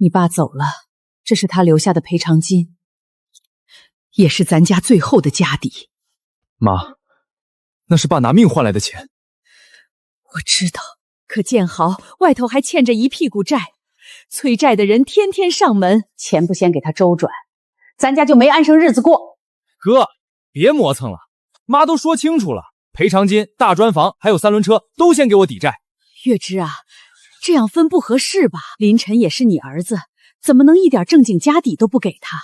你爸走了，这是他留下的赔偿金，也是咱家最后的家底。妈，那是爸拿命换来的钱。我知道，可建豪外头还欠着一屁股债，催债的人天天上门，钱不先给他周转，咱家就没安生日子过。哥，别磨蹭了，妈都说清楚了，赔偿金、大砖房还有3轮车都先给我抵债。月枝啊，这样分不合适吧？林晨也是你儿子，怎么能一点正经家底都不给他？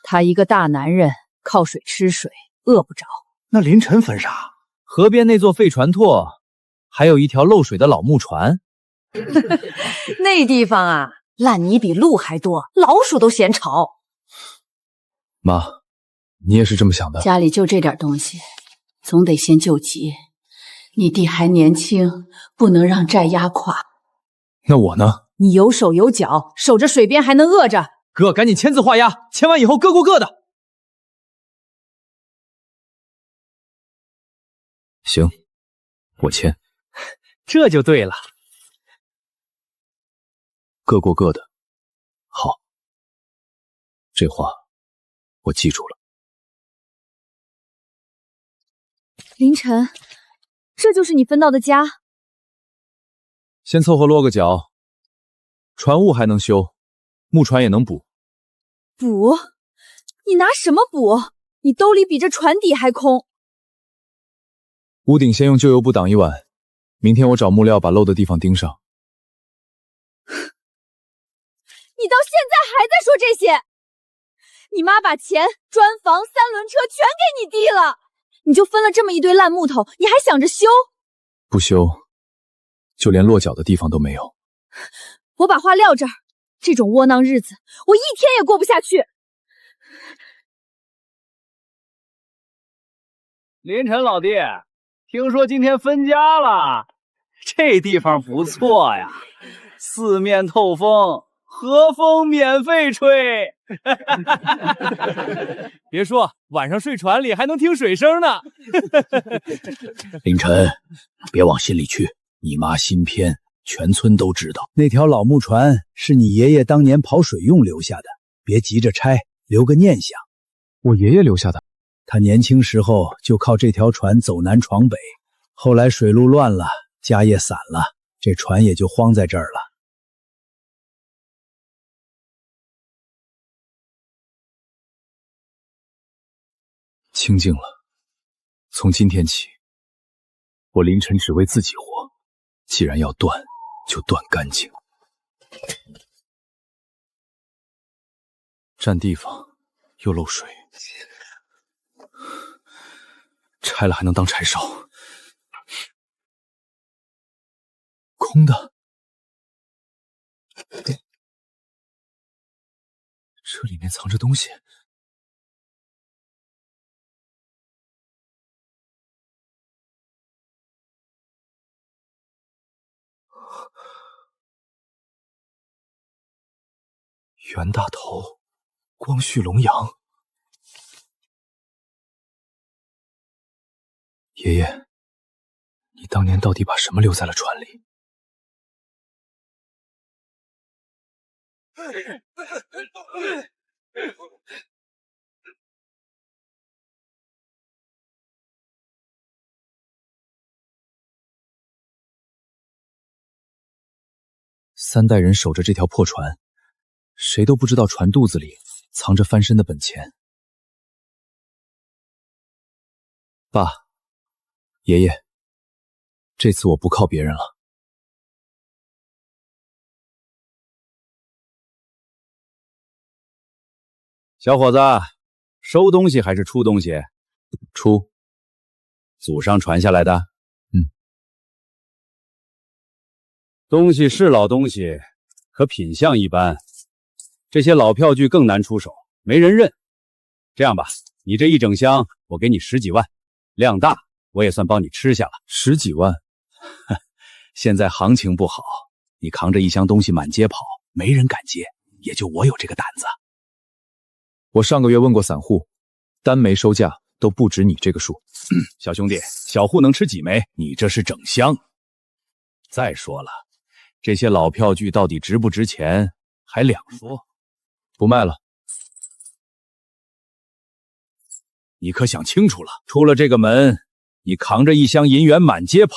他一个大男人，靠水吃水，饿不着。那林晨分啥？河边那座废船垛，还有一条漏水的老木船。那地方啊，烂泥比路还多，老鼠都嫌吵。妈，你也是这么想的？家里就这点东西，总得先救急。你弟还年轻，不能让债压垮。那我呢？你有手有脚，守着水边还能饿着。哥，赶紧签字画押，签完以后各过各的。行，我签。这就对了。各过各的。好，这话我记住了。林晨，这就是你分到的家。先凑合落个脚，船坞还能修，木船也能补。补？你拿什么补？你兜里比这船底还空。屋顶先用旧油布挡一晚，明天我找木料把漏的地方钉上。你到现在还在说这些？你妈把钱、砖房、3轮车全给你弟了，你就分了这么一堆烂木头，你还想着修？不修，就连落脚的地方都没有。我把话撂这儿，这种窝囊日子，我一天也过不下去。林晨老弟，听说今天分家了，这地方不错呀，四面透风，和风免费吹。别说，晚上睡船里还能听水声呢。林晨，别往心里去，你妈新片，全村都知道。那条老木船是你爷爷当年跑水用留下的，别急着拆，留个念想。我爷爷留下的？他年轻时候就靠这条船走南闯北，后来水路乱了，家业散了，这船也就荒在这儿了。清静了。从今天起，我林晨只为自己活。既然要断，就断干净。占地方，又漏水，拆了还能当柴烧。空的。这里面藏着东西。袁大头，光绪龙阳。爷爷，你当年到底把什么留在了船里？3代人守着这条破船，谁都不知道船肚子里藏着翻身的本钱。爸，爷爷，这次我不靠别人了。小伙子，收东西还是出东西？出。祖上传下来的？东西是老东西，可品相一般，这些老票据更难出手，没人认。这样吧，你这一整箱我给你10几万，量大我也算帮你吃下了。10几万？现在行情不好，你扛着一箱东西满街跑，没人敢接，也就我有这个胆子。我上个月问过散户，单枚收价都不止你这个数。小兄弟，小户能吃几枚？你这是整箱。再说了，这些老票据到底值不值钱，还两说，不卖了。你可想清楚了？出了这个门，你扛着一箱银元满街跑，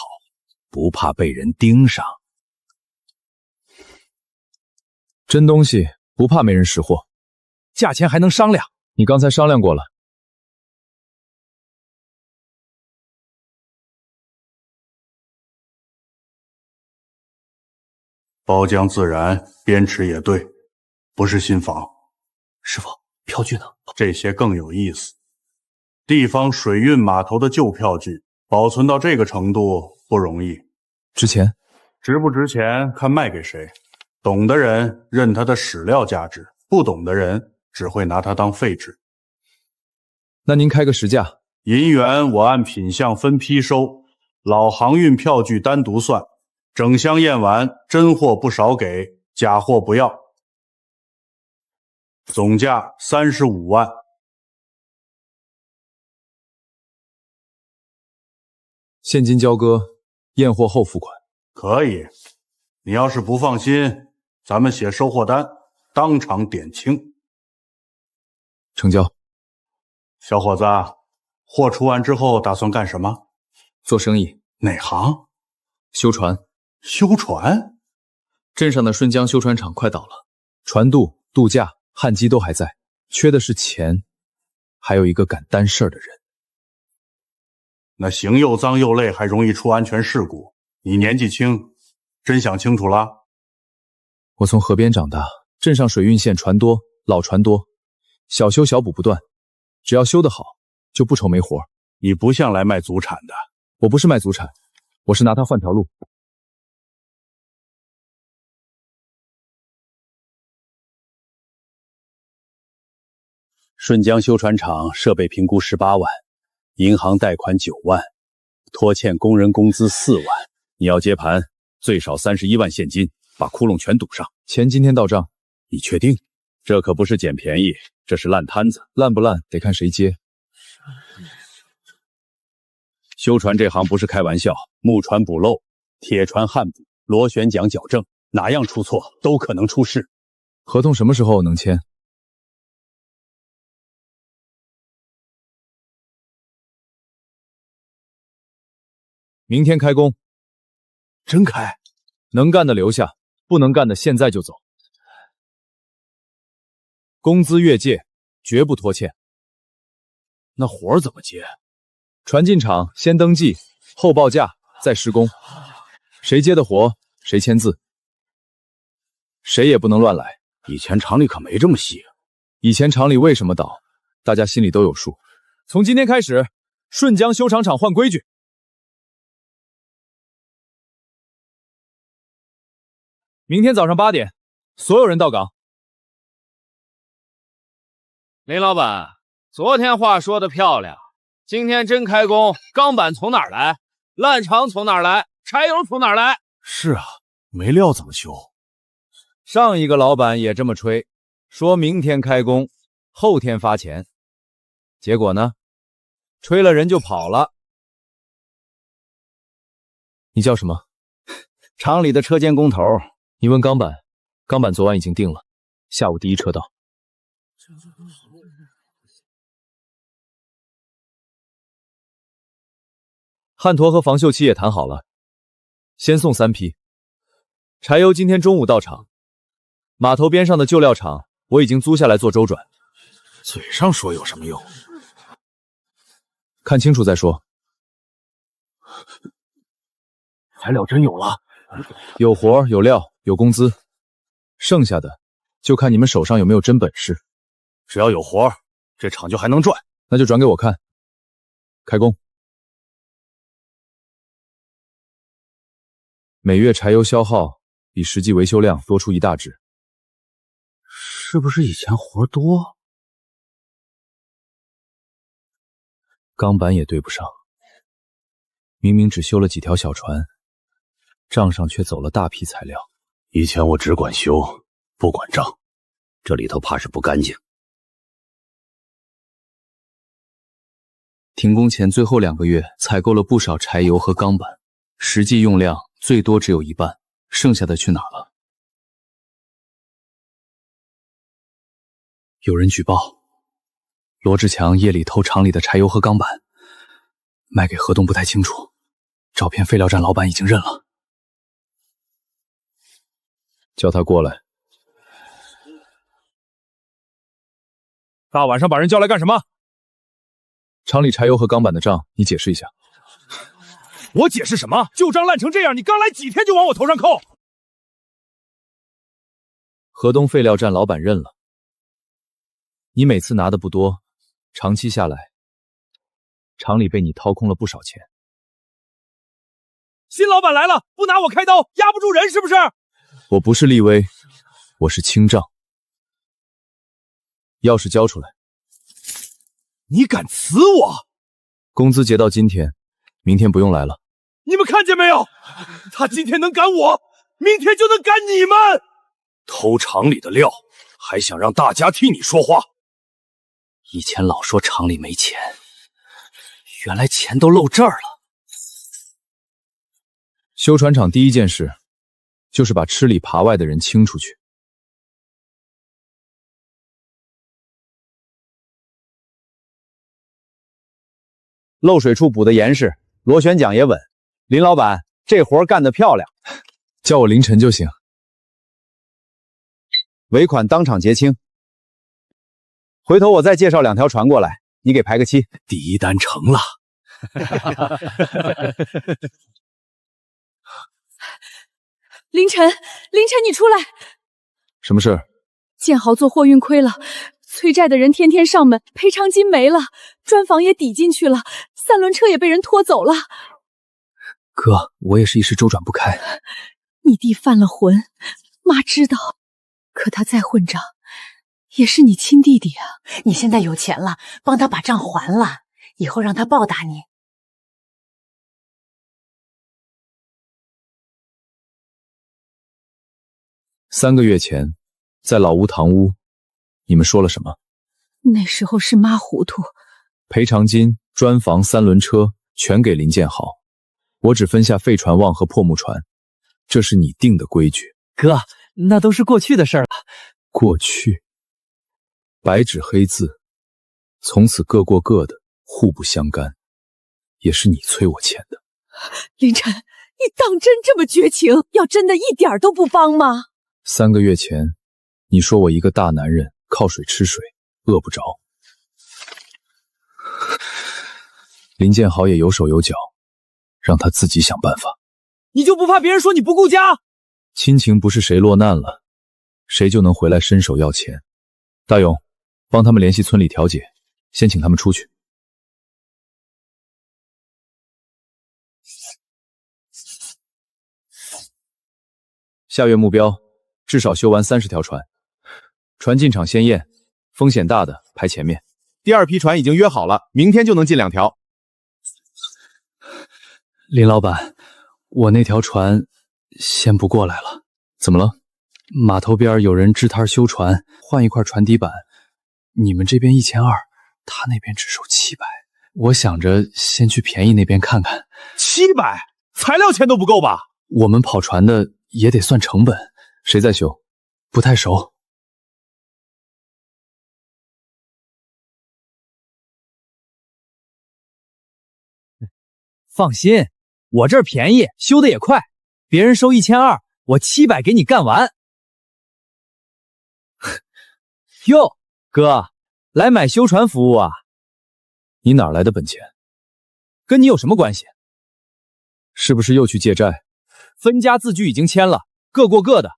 不怕被人盯上？真东西不怕没人识货，价钱还能商量。你刚才商量过了。包浆自然，边池也对，不是新房。师傅，票据呢？这些更有意思。地方水运码头的旧票据保存到这个程度不容易。值钱？值不值钱看卖给谁。懂的人认它的史料价值，不懂的人只会拿它当废纸。那您开个实价。银元我按品项分批收，老航运票据单独算。整箱验完，真货不少给，假货不要。总价35万。现金交割，验货后付款。可以。你要是不放心，咱们写收货单，当场点清。成交。小伙子，货出完之后打算干什么？做生意。哪行？修船。修船？镇上的顺江修船厂快倒了，船渡、度假、焊机都还在，缺的是钱，还有一个敢担事儿的人。那行又脏又累，还容易出安全事故。你年纪轻，真想清楚了？我从河边长大，镇上水运线船多，老船多，小修小补不断，只要修得好，就不愁没活。你不像来卖祖产的。我不是卖祖产，我是拿它换条路。顺江修船厂设备评估18万，银行贷款9万，拖欠工人工资4万。你要接盘，最少31万现金，把窟窿全堵上。钱今天到账。你确定？这可不是捡便宜，这是烂摊子。烂不烂得看谁接。修船这行不是开玩笑，木船补漏，铁船焊补，螺旋桨矫正，哪样出错都可能出事。合同什么时候能签？明天开工。真开？能干的留下，不能干的现在就走。工资越界，绝不拖欠。那活儿怎么接？船进场先登记，后报价，再施工。谁接的活，谁签字。谁也不能乱来。以前厂里可没这么细啊。以前厂里为什么倒，大家心里都有数。从今天开始，顺江修厂厂换规矩。明天早上8点，所有人到岗。林老板，昨天话说的漂亮，今天真开工，钢板从哪儿来？烂厂从哪儿来？柴油从哪儿来？是啊，没料怎么修？上一个老板也这么吹，说明天开工，后天发钱。结果呢，吹了人就跑了。你叫什么？厂里的车间工头。你问钢板，钢板昨晚已经定了，下午第一车到。焊坨和防锈漆也谈好了，先送3批。柴油今天中午到场，码头边上的旧料厂我已经租下来做周转。嘴上说有什么用？看清楚再说。材料真有了，有活有料有工资，剩下的就看你们手上有没有真本事。只要有活，这厂就还能赚。那就转给我看。开工。每月柴油消耗比实际维修量多出1大支。是不是以前活多？钢板也对不上，明明只修了几条小船，账上却走了大批材料。以前我只管修，不管账，这里头怕是不干净。停工前最后2个月采购了不少柴油和钢板，实际用量最多只有1半，剩下的去哪了？有人举报，罗志强夜里偷厂里的柴油和钢板，卖给河东不太清楚。照片废料站老板已经认了。叫他过来。大晚上把人叫来干什么？厂里柴油和钢板的账，你解释一下。我解释什么？旧账烂成这样，你刚来几天就往我头上扣。河东废料站老板认了。你每次拿的不多，长期下来，厂里被你掏空了不少钱。新老板来了，不拿我开刀，压不住人是不是？我不是立威，我是清账。钥匙交出来。你敢辞我？工资结到今天，明天不用来了。你们看见没有？他今天能赶我，明天就能赶你们。偷厂里的料，还想让大家替你说话？以前老说厂里没钱，原来钱都漏这儿了。修船厂第一件事，就是把吃里扒外的人清出去。漏水处补的严实，螺旋桨也稳。林老板，这活干得漂亮，叫我凌晨就行。尾款当场结清。回头我再介绍2条船过来，你给排个期。第一单成了。凌晨，你出来！什么事？建豪做货运亏了，催债的人天天上门，赔偿金没了，砖房也抵进去了，3轮车也被人拖走了。哥，我也是一时周转不开。你弟犯了浑，妈知道，可他再混账，也是你亲弟弟啊。你现在有钱了，帮他把账还了，以后让他报答你。3个月前，在老吴堂屋，你们说了什么？那时候是妈糊涂。赔偿金、砖房、3轮车全给林建豪，我只分下废船旺和破木船，这是你定的规矩。哥，那都是过去的事了。过去，白纸黑字，从此各过各的，互不相干，也是你催我钱的。凌晨，你当真这么绝情？要真的一点都不帮吗？3个月前，你说我一个大男人靠水吃水，饿不着。林建豪也有手有脚，让他自己想办法。你就不怕别人说你不顾家？亲情不是谁落难了，谁就能回来伸手要钱。大勇，帮他们联系村里调解，先请他们出去。下月目标至少修完30条船，船进场先验，风险大的排前面。第2批船已经约好了，明天就能进2条。林老板，我那条船先不过来了。怎么了？码头边有人支摊修船，换一块船底板，你们这边1200，他那边只收700。我想着先去便宜那边看看。700？材料钱都不够吧？我们跑船的也得算成本。谁在修？不太熟。放心，我这儿便宜，修的也快，别人收1200，我700给你干完。哟，哥，来买修船服务啊？你哪来的本钱？跟你有什么关系？是不是又去借债？分家字据已经签了，各过各的，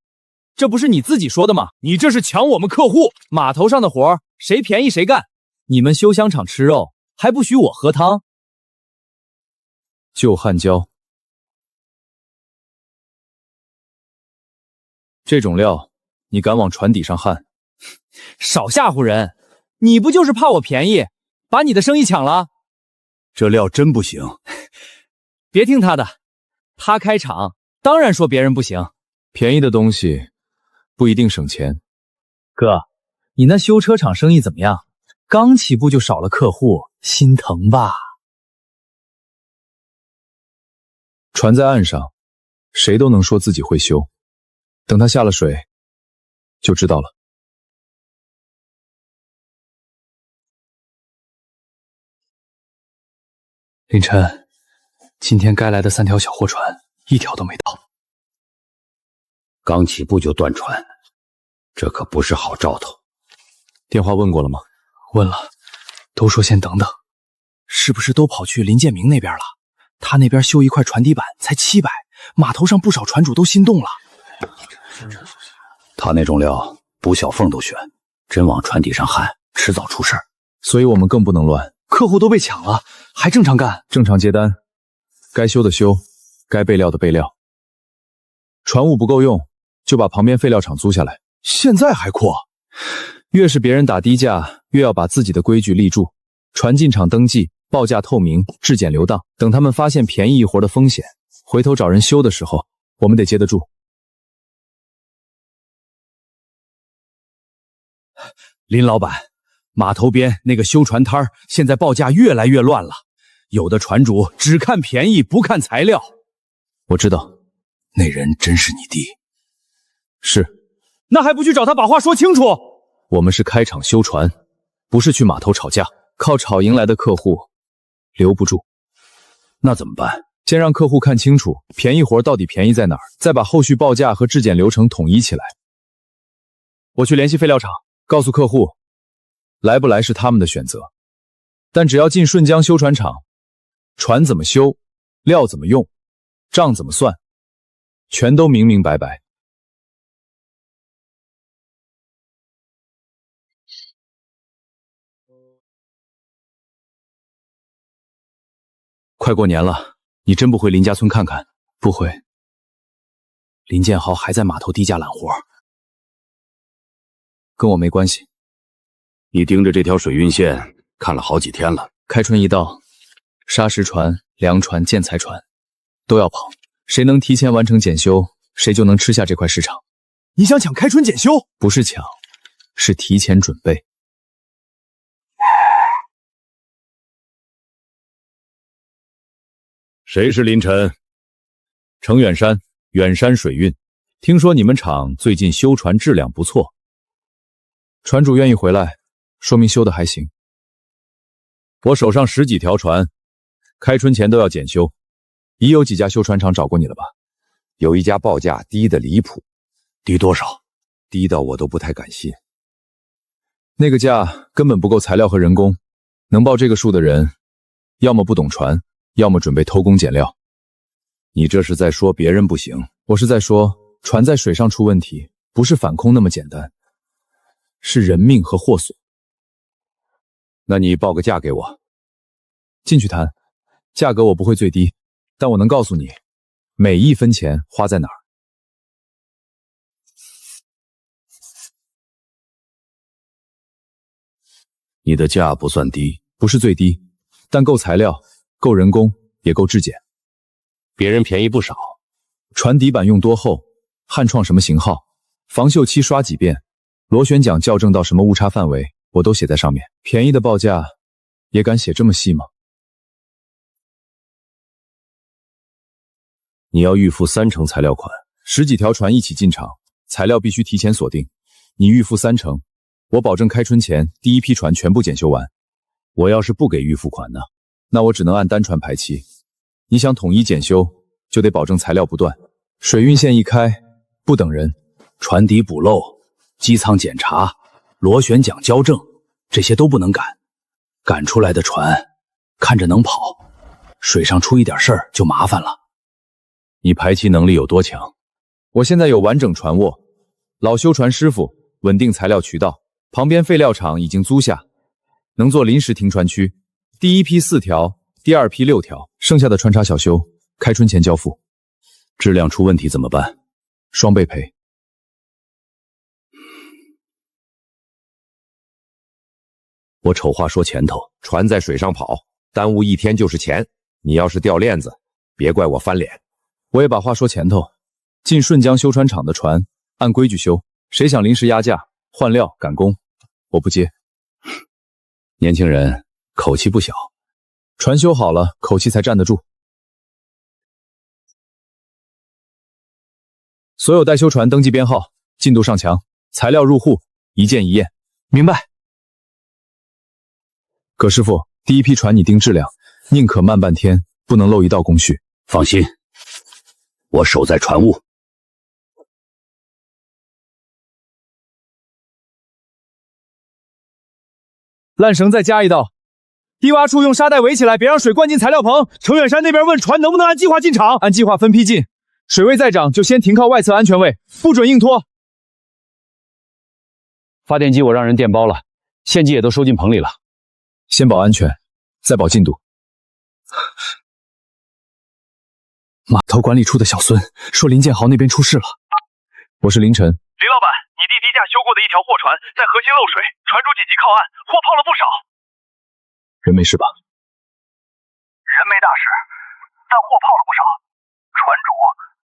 这不是你自己说的吗？你这是抢我们客户！码头上的活谁便宜谁干，你们修香厂吃肉，还不许我喝汤？旧焊胶，这种料你敢往船底上焊？少吓唬人！你不就是怕我便宜，把你的生意抢了？这料真不行。别听他的，他开厂当然说别人不行。便宜的东西不一定省钱。哥，你那修车厂生意怎么样？刚起步就少了客户，心疼吧？船在岸上，谁都能说自己会修，等它下了水，就知道了。凌晨，今天该来的3条小货船，1条都没到。刚起步就断船，这可不是好兆头。电话问过了吗？问了，都说先等等。是不是都跑去林建明那边了？他那边修一块船底板才700，码头上不少船主都心动了。他那种料，补小缝都选，真往船底上焊，迟早出事儿。所以我们更不能乱。客户都被抢了，还正常干？正常接单，该修的修，该备料的备料。船务不够用，就把旁边废料厂租下来。现在还扩？越是别人打低价，越要把自己的规矩立住。船进场登记，报价透明，质检流当。等他们发现便宜一活的风险，回头找人修的时候，我们得接得住。林老板，码头边那个修船摊儿现在报价越来越乱了，有的船主只看便宜不看材料。我知道，那人真是你弟？是。那还不去找他把话说清楚？我们是开厂修船，不是去码头吵架。靠吵赢来的客户留不住，那怎么办？先让客户看清楚便宜活到底便宜在哪儿，再把后续报价和质检流程统一起来。我去联系废料厂，告诉客户来不来是他们的选择，但只要进顺江修船厂，船怎么修，料怎么用，账怎么算，全都明明白白。快过年了，你真不回林家村看看？不回。林建豪还在码头低价揽活，跟我没关系。你盯着这条水运线看了好几天了。开春一到，砂石船、粮船、建材船都要跑，谁能提前完成检修，谁就能吃下这块市场。你想抢开春检修？不是抢，是提前准备。谁是林晨？程远山，远山水运。听说你们厂最近修船质量不错，船主愿意回来，说明修的还行。我手上10几条船，开春前都要检修，已有几家修船厂找过你了吧？有一家报价低的离谱。低多少？低到我都不太敢信。那个价根本不够材料和人工，能报这个数的人，要么不懂船，要么准备偷工减料。你这是在说别人不行？我是在说，船在水上出问题，不是反空那么简单，是人命和货损。那你报个价给我。进去谈，价格我不会最低，但我能告诉你，每1分钱花在哪儿。你的价不算低，不是最低，但够材料，够人工，也够质检。别人便宜不少。船底板用多厚，焊创什么型号，防锈期刷几遍，螺旋桨校正到什么误差范围，我都写在上面。便宜的报价也敢写这么细吗？你要预付30%材料款，10几条船一起进场，材料必须提前锁定。你预付30%，我保证开春前第一批船全部检修完。我要是不给预付款呢？那我只能按单船排期。你想统一检修，就得保证材料不断。水运线一开，不等人，船底补漏、机舱检查、螺旋桨校正，这些都不能赶。赶出来的船看着能跑，水上出一点事儿就麻烦了。你排期能力有多强？我现在有完整船坞，老修船师傅，稳定材料渠道，旁边废料厂已经租下，能做临时停船区。第一批4条，第二批6条，剩下的穿插小修，开春前交付。质量出问题怎么办？双倍赔。我丑话说前头，船在水上跑，耽误1天就是钱。你要是掉链子，别怪我翻脸。我也把话说前头，进顺江修船厂的船按规矩修，谁想临时压价、换料、赶工，我不接。年轻人口气不小，船修好了，口气才站得住。所有待修船登记编号，进度上墙，材料入户，一件一验。明白。葛师傅，第一批船你定质量，宁可慢半天，不能漏一道工序。放心，我守在船坞。烂绳再加一道，低洼处用沙袋围起来，别让水灌进材料棚。程远山那边问船能不能按计划进场，按计划分批进，水位再涨就先停靠外侧安全位，不准硬拖。发电机我让人电包了，线机也都收进棚里了。先保安全，再保进度。码头管理处的小孙说林建豪那边出事了。我是凌晨。林老板，你弟低价修过的一条货船在河心漏水，船主紧急靠岸，货泡了不少。人没事吧？人没大事，但货泡了不少。船主、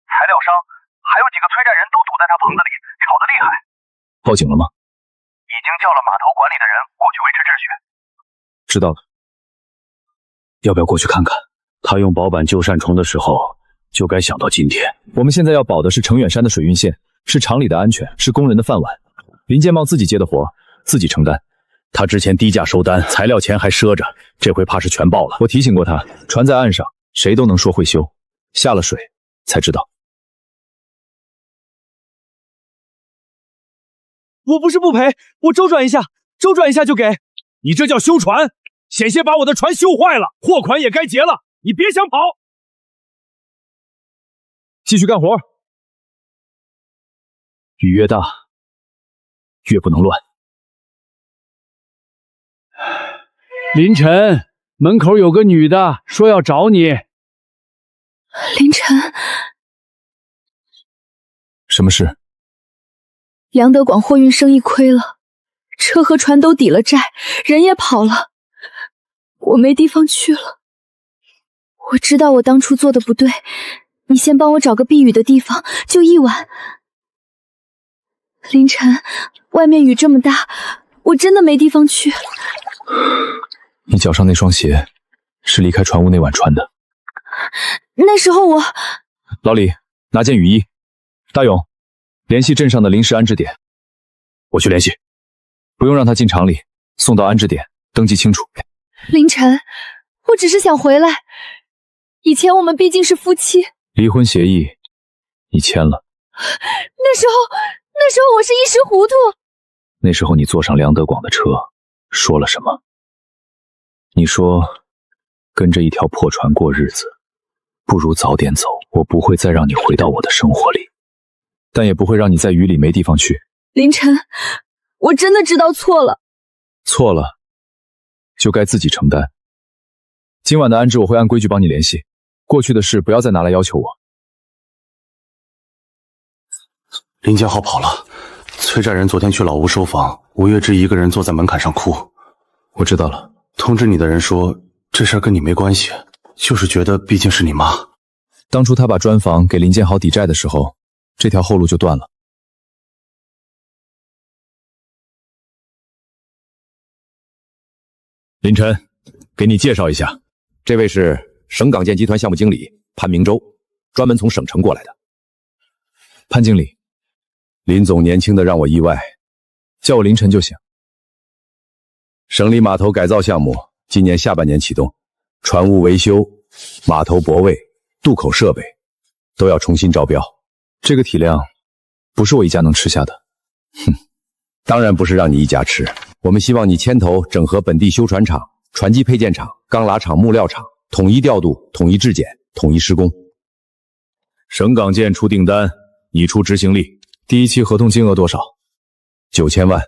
材料商还有几个催债人都堵在他棚子里，吵得厉害。报警了吗？已经叫了码头管理的人过去维持秩序。知道了。要不要过去看看？他用保板救善虫的时候，就该想到今天。我们现在要保的是程远山的水运线，是厂里的安全，是工人的饭碗。林建茂自己接的活，自己承担。他之前低价收单，材料钱还赊着，这回怕是全爆了。我提醒过他，船在岸上，谁都能说会修，下了水才知道。我不是不赔，我周转一下就给。你这叫修船，险些把我的船修坏了，货款也该结了，你别想跑。继续干活。雨越大，越不能乱。凌晨，门口有个女的说要找你。凌晨，什么事？梁德广货运生意亏了，车和船都抵了债，人也跑了，我没地方去了。我知道我当初做的不对，你先帮我找个避雨的地方，就一晚。凌晨，外面雨这么大，我真的没地方去。你脚上那双鞋是离开船坞那晚穿的。那时候我……老李，拿件雨衣。大勇，联系镇上的临时安置点。我去联系。不用让他进厂里，送到安置点，登记清楚。凌晨，我只是想回来。以前我们毕竟是夫妻。离婚协议你签了。那时候我是一时糊涂。那时候你坐上梁德广的车，说了什么？你说跟着一条破船过日子，不如早点走。我不会再让你回到我的生活里，但也不会让你在雨里没地方去。凌晨，我真的知道错了。错了就该自己承担。今晚的安置我会按规矩帮你联系，过去的事不要再拿来要求我。林建豪跑了，催债人昨天去老吴收房，吴月芝一个人坐在门槛上哭。我知道了。通知你的人说这事儿跟你没关系，就是觉得毕竟是你妈。当初他把砖房给林建豪抵债的时候，这条后路就断了。林晨，给你介绍一下，这位是省港建集团项目经理潘明洲，专门从省城过来的。潘经理，林总年轻的让我意外，叫我凌晨就行。省里码头改造项目今年下半年启动，船坞维修、码头泊位、渡口设备都要重新招标。这个体量不是我一家能吃下的。哼，当然不是让你一家吃。我们希望你牵头整合本地修船厂、船机配件厂、钢拉厂、木料厂，统一调度、统一质检、统一施工。省港建出订单，你出执行力。第一期合同金额多少？9000万。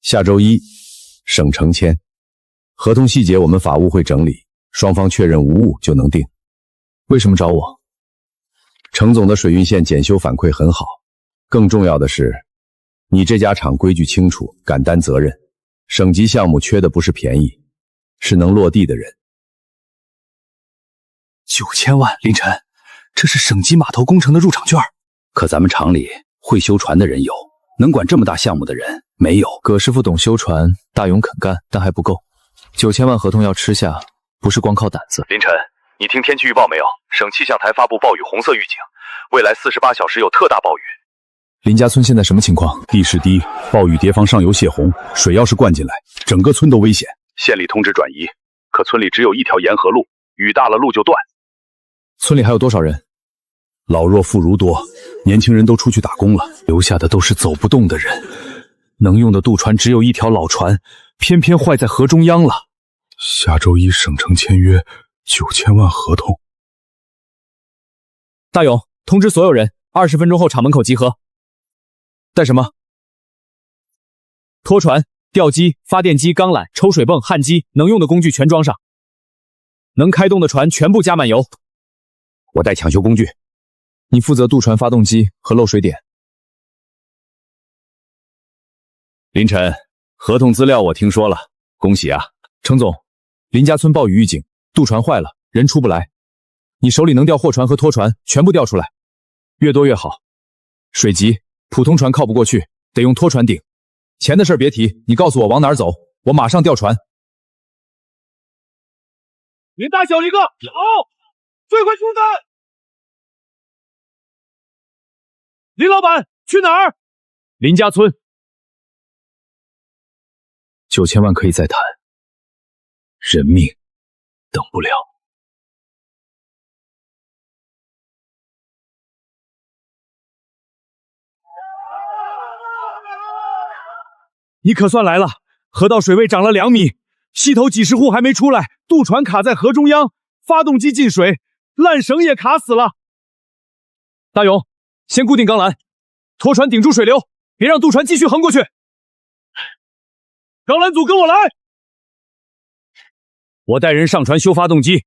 下周一省城签，合同细节我们法务会整理，双方确认无误就能定。为什么找我？程总的水运线检修反馈很好，更重要的是你这家厂规矩清楚，敢担责任。省级项目缺的不是便宜，是能落地的人。9000万，凌晨，这是省级码头工程的入场券。可咱们厂里会修船的人有，能管这么大项目的人没有。葛师傅懂修船，大勇肯干，但还不够。9000万合同要吃下，不是光靠胆子。凌晨，你听天气预报没有？省气象台发布暴雨红色预警，未来48小时有特大暴雨。林家村现在什么情况？地势低，暴雨叠防上游泄洪，水要是灌进来，整个村都危险。县里通知转移，可可村里只有一条沿河路，雨大了路就断。村里还有多少人？老弱妇孺多，年轻人都出去打工了，留下的都是走不动的人。能用的渡船只有一条老船，偏偏坏在河中央了。下周一省城签约9000万合同。大勇，通知所有人，20分钟后厂门口集合。带什么？拖船、吊机、发电机、钢缆、抽水泵、焊机，能用的工具全装上。能开动的船全部加满油。我带抢修工具。你负责渡船发动机和漏水点。林晨，合同资料我听说了，恭喜啊！程总，林家村暴雨预警，渡船坏了，人出不来。你手里能调货船和拖船全部调出来，越多越好。水急，普通船靠不过去，得用拖船顶。钱的事别提，你告诉我往哪儿走，我马上调船。林大小一个，好，最快出单。林老板去哪儿？林家村。9000万可以再谈，人命等不了。你可算来了，河道水位涨了2米，溪头几十户还没出来，渡船卡在河中央，发动机进水，缆绳也卡死了。大勇，先固定钢缆，拖船顶住水流，别让渡船继续横过去。钢缆组跟我来，我带人上船修发动机，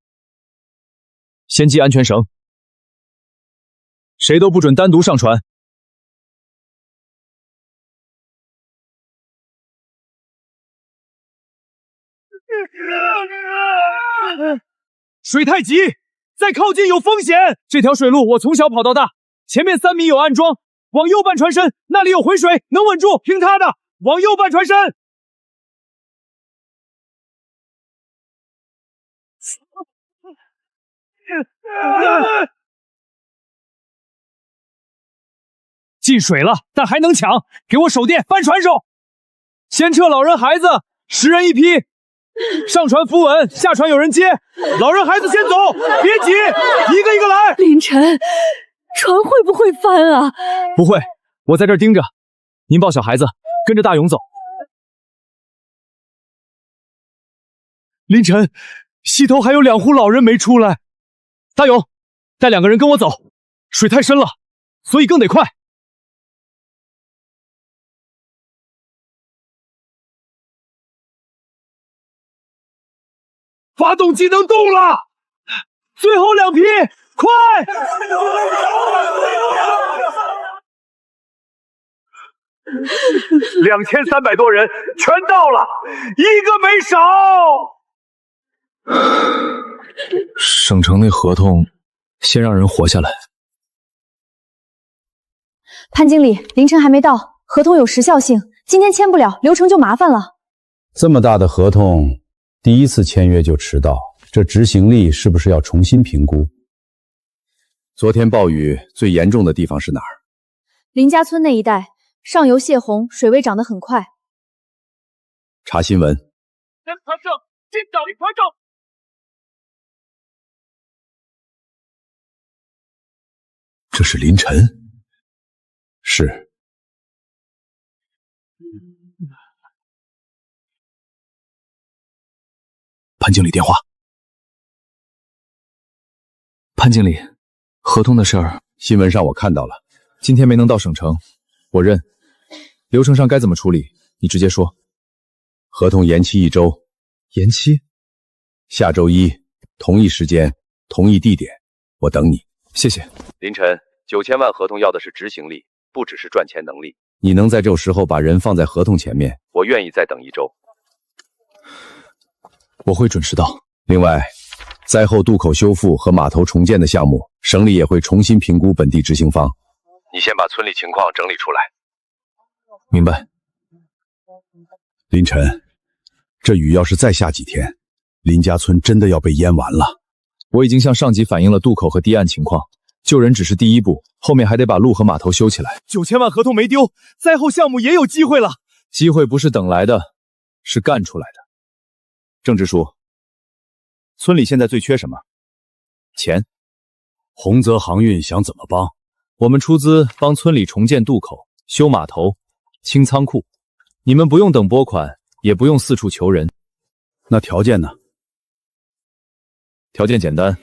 先系安全绳，谁都不准单独上船。水太急，再靠近有风险。这条水路我从小跑到大，前面3米有暗桩，往右半船身，那里有回水，能稳住，听他的，往右半船身。进水了，但还能抢，给我手电，搬船手，先撤老人孩子，10人一批。上船扶稳，下船有人接，老人孩子先走，别急，一个一个来。凌晨，船会不会翻啊？不会，我在这儿盯着。您抱小孩子，跟着大勇走。凌晨，溪头还有2户老人没出来。大勇，带2个人跟我走，水太深了，所以更得快。发动机能动了，最后2批，快！2300多人全到了，一个没少。省城那合同，先让人活下来。潘经理，凌晨还没到，合同有时效性，今天签不了，流程就麻烦了。这么大的合同，第一次签约就迟到，这执行力是不是要重新评估？昨天暴雨最严重的地方是哪儿？林家村那一带，上游泄洪，水位涨得很快。查新闻。跟船上，进岛里船上。这是凌晨？是。潘经理电话。潘经理，合同的事儿，新闻上我看到了，今天没能到省城，我认。流程上该怎么处理，你直接说。合同延期1周。延期？下周一，同一时间，同一地点，我等你。谢谢。凌晨，9000万合同要的是执行力，不只是赚钱能力。你能在这种时候把人放在合同前面，我愿意再等1周。我会准时到。另外，灾后渡口修复和码头重建的项目，省里也会重新评估本地执行方。你先把村里情况整理出来。明白。凌晨，这雨要是再下几天，林家村真的要被淹完了。我已经向上级反映了渡口和堤岸情况，救人只是第一步，后面还得把路和码头修起来。9000万合同没丢，灾后项目也有机会了。机会不是等来的，是干出来的。郑支书，村里现在最缺什么？钱。洪泽航运想怎么帮？我们出资帮村里重建渡口、修码头、清仓库，你们不用等拨款，也不用四处求人。那条件呢？条件简单，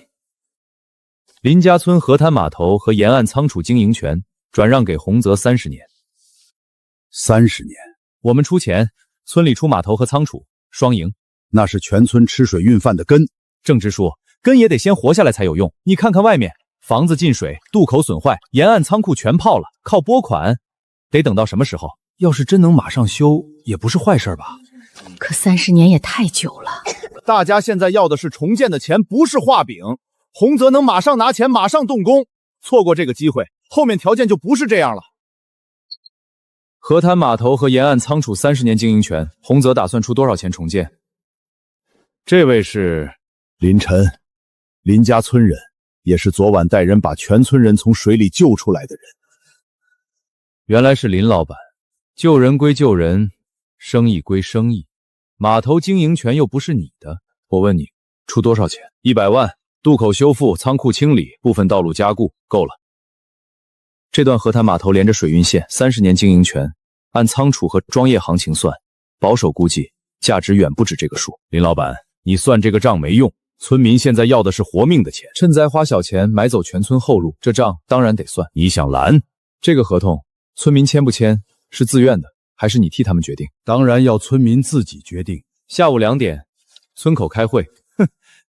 林家村河滩码头和沿岸仓储经营权转让给洪泽30年。30年，我们出钱，村里出码头和仓储，双赢。那是全村吃水运饭的根。郑支书，根也得先活下来才有用。你看看外面，房子进水，渡口损坏，沿岸仓库全泡了，靠拨款，得等到什么时候？要是真能马上修，也不是坏事吧？可30年也太久了。大家现在要的是重建的钱，不是画饼。洪泽能马上拿钱，马上动工，错过这个机会，后面条件就不是这样了。河滩码头和沿岸仓储30年经营权，洪泽打算出多少钱重建？这位是林晨，林家村人，也是昨晚带人把全村人从水里救出来的人。原来是林老板。救人归救人，生意归生意，码头经营权又不是你的。我问你，出多少钱？100万，渡口修复，仓库清理，部分道路加固，够了。这段河滩码头连着水运线，30年经营权，按仓储和装业行情算，保守估计价值远不止这个数。林老板，你算这个账没用，村民现在要的是活命的钱，趁灾花小钱买走全村后路，这账当然得算。你想拦这个合同，村民签不签是自愿的，还是你替他们决定？当然要村民自己决定。下午2点，村口开会。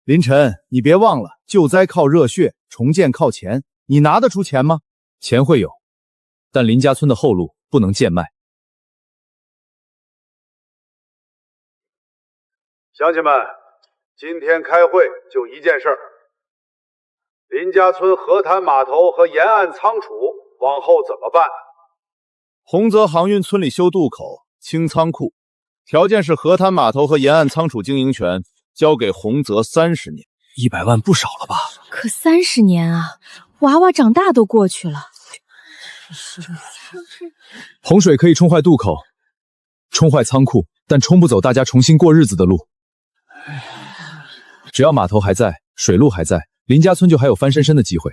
林晨，你别忘了，救灾靠热血，重建靠钱，你拿得出钱吗？钱会有，但林家村的后路不能贱卖。乡亲们，今天开会就一件事儿：林家村河滩码头和沿岸仓储往后怎么办？洪泽航运村里修渡口、清仓库，条件是河滩码头和沿岸仓储经营权交给洪泽30年。100万不少了吧？可30年啊，娃娃长大都过去了。洪水可以冲坏渡口，冲坏仓库，但冲不走大家重新过日子的路。只要码头还在，水路还在，林家村就还有翻身的机会。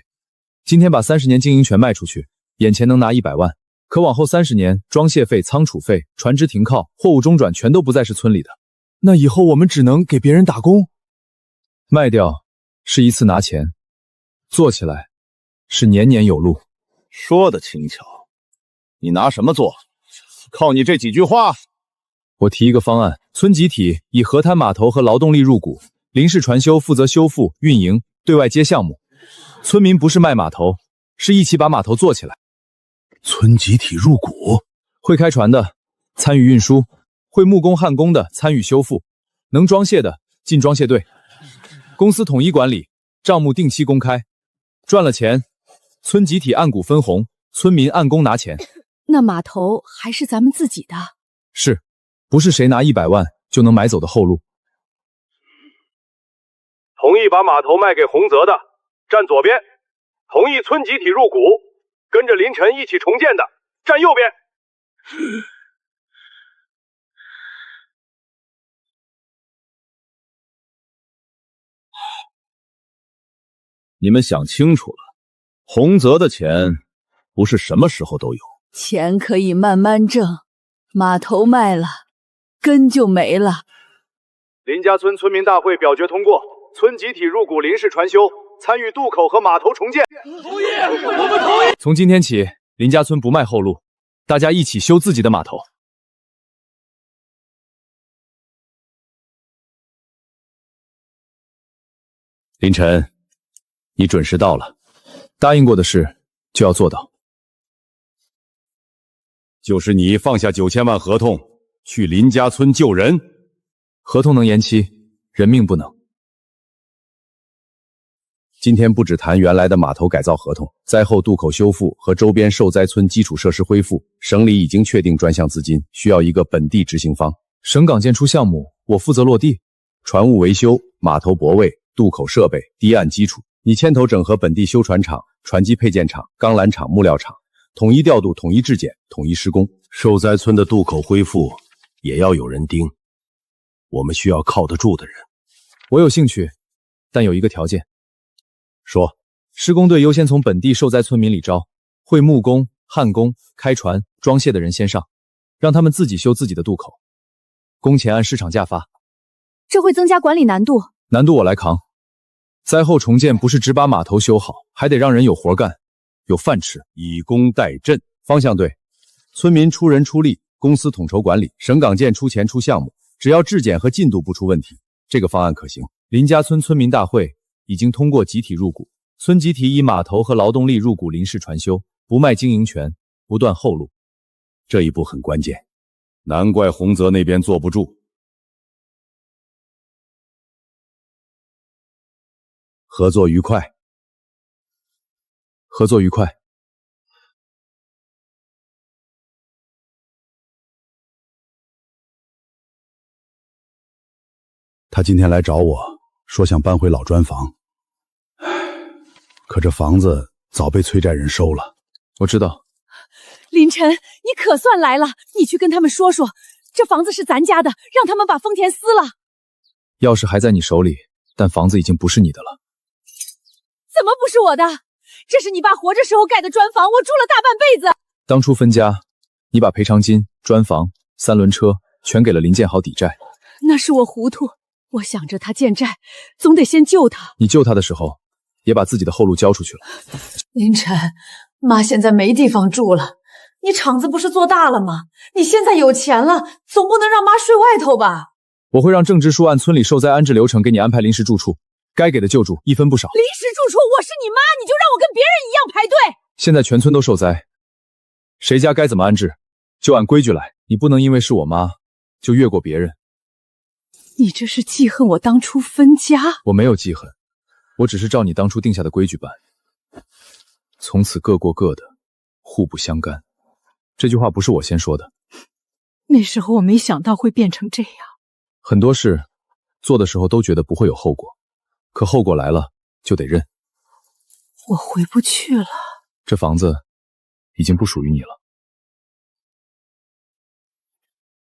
今天把30年经营权卖出去，眼前能拿100万，可往后30年，装卸费、仓储费、船只停靠、货物中转全都不再是村里的。那以后我们只能给别人打工。卖掉是一次拿钱，做起来是年年有路。说的轻巧，你拿什么做？靠你这几句话？我提一个方案，村集体以河滩码头和劳动力入股，林氏船修负责修复、运营，对外接项目。村民不是卖码头，是一起把码头做起来。村集体入股，会开船的参与运输，会木工焊工的参与修复，能装卸的进装卸队。公司统一管理，账目定期公开，赚了钱，村集体按股分红，村民按工拿钱。那码头还是咱们自己的？是，不是谁拿100万就能买走的后路。同意把码头卖给洪泽的站左边，同意村集体入股跟着林晨一起重建的站右边。你们想清楚了，洪泽的钱不是什么时候都有。钱可以慢慢挣，码头卖了，根就没了。林家村村民大会表决通过，村集体入股林氏船修，参与渡口和码头重建。同意，我们同意。从今天起，林家村不卖后路，大家一起修自己的码头。林晨，你准时到了，答应过的事就要做到。就是你放下9000万合同，去林家村救人。合同能延期，人命不能。今天不只谈原来的码头改造合同，灾后渡口修复和周边受灾村基础设施恢复，省里已经确定专项资金，需要一个本地执行方。省港建出项目，我负责落地，船坞维修、码头泊位、渡口设备、堤岸基础，你牵头整合本地修船厂、船机配件厂、钢缆厂、木料厂，统一调度、统一质检、统一施工。受灾村的渡口恢复也要有人盯，我们需要靠得住的人。我有兴趣但有一个条件。说，施工队优先从本地受灾村民里招，会木工、焊工、开船、装卸的人先上，让他们自己修自己的渡口，工钱按市场价发。这会增加管理难度。难度我来扛。灾后重建不是只把码头修好，还得让人有活干，有饭吃。以工代赈，方向对，村民出人出力，公司统筹管理，省港建出钱出项目，只要质检和进度不出问题，这个方案可行。林家村村民大会已经通过集体入股，村集体以码头和劳动力入股林氏船修，不卖经营权，不断后路。这一步很关键，难怪洪泽那边坐不住。合作愉快。合作愉快。他今天来找我说想搬回老砖房，可这房子早被催债人收了。我知道。林晨，你可算来了，你去跟他们说说，这房子是咱家的，让他们把丰田撕了。钥匙还在你手里，但房子已经不是你的了。怎么不是我的？这是你爸活着时候盖的砖房，我住了大半辈子。当初分家，你把赔偿金、砖房、3轮车全给了林建豪抵债。那是我糊涂，我想着他欠债，总得先救他。你救他的时候，也把自己的后路交出去了。林晨，妈现在没地方住了，你厂子不是做大了吗？你现在有钱了，总不能让妈睡外头吧？我会让郑支书按村里受灾安置流程给你安排临时住处，该给的救助一分不少。临时住处，我是你妈，你就让我跟别人一样排队。现在全村都受灾，谁家该怎么安置，就按规矩来。你不能因为是我妈，就越过别人。你这是记恨我当初分家？我没有记恨，我只是照你当初定下的规矩办。从此各过各的，互不相干。这句话不是我先说的。那时候我没想到会变成这样。很多事做的时候都觉得不会有后果，可后果来了就得认。我回不去了。这房子已经不属于你了。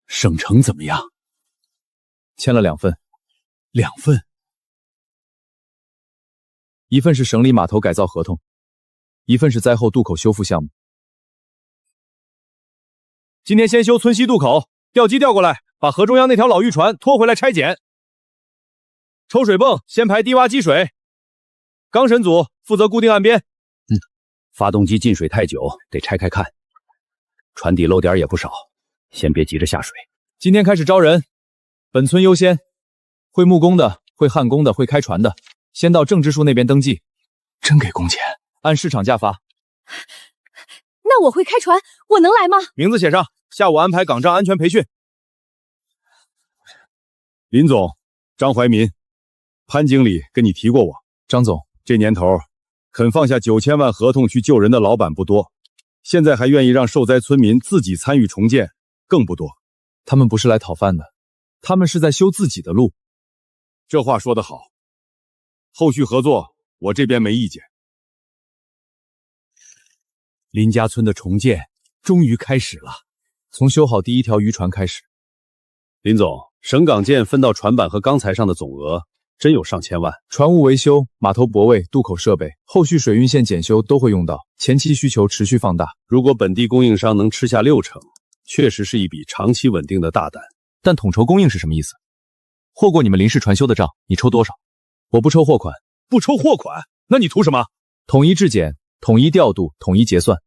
省城怎么样？签了2份。2份？一份是省里码头改造合同，一份是灾后渡口修复项目。今天先修村西渡口，调机调过来，把河中央那条老渔船拖回来拆检。抽水泵先排低洼积水，钢审组负责固定岸边。发动机进水太久，得拆开看。船底漏点也不少，先别急着下水。今天开始招人，本村优先，会木工的、会焊工的、会开船的，先到郑支书那边登记。真给工钱？按市场价发。那我会开船，我能来吗？名字写上，下午安排港障安全培训。林总，张怀民，潘经理跟你提过我。张总，这年头肯放下9000万合同去救人的老板不多，现在还愿意让受灾村民自己参与重建更不多。他们不是来讨饭的，他们是在修自己的路。这话说得好，后续合作我这边没意见。林家村的重建终于开始了，从修好第1条渔船开始。林总，省港建分到船板和钢材上的总额真有上千万。船坞维修、码头泊位、渡口设备，后续水运线检修都会用到，前期需求持续放大。如果本地供应商能吃下60%，确实是一笔长期稳定的大单。但统筹供应是什么意思？货过你们林氏船修的账，你抽多少？我不抽货款。不抽货款？那你图什么？统一质检，统一调度，统一结算。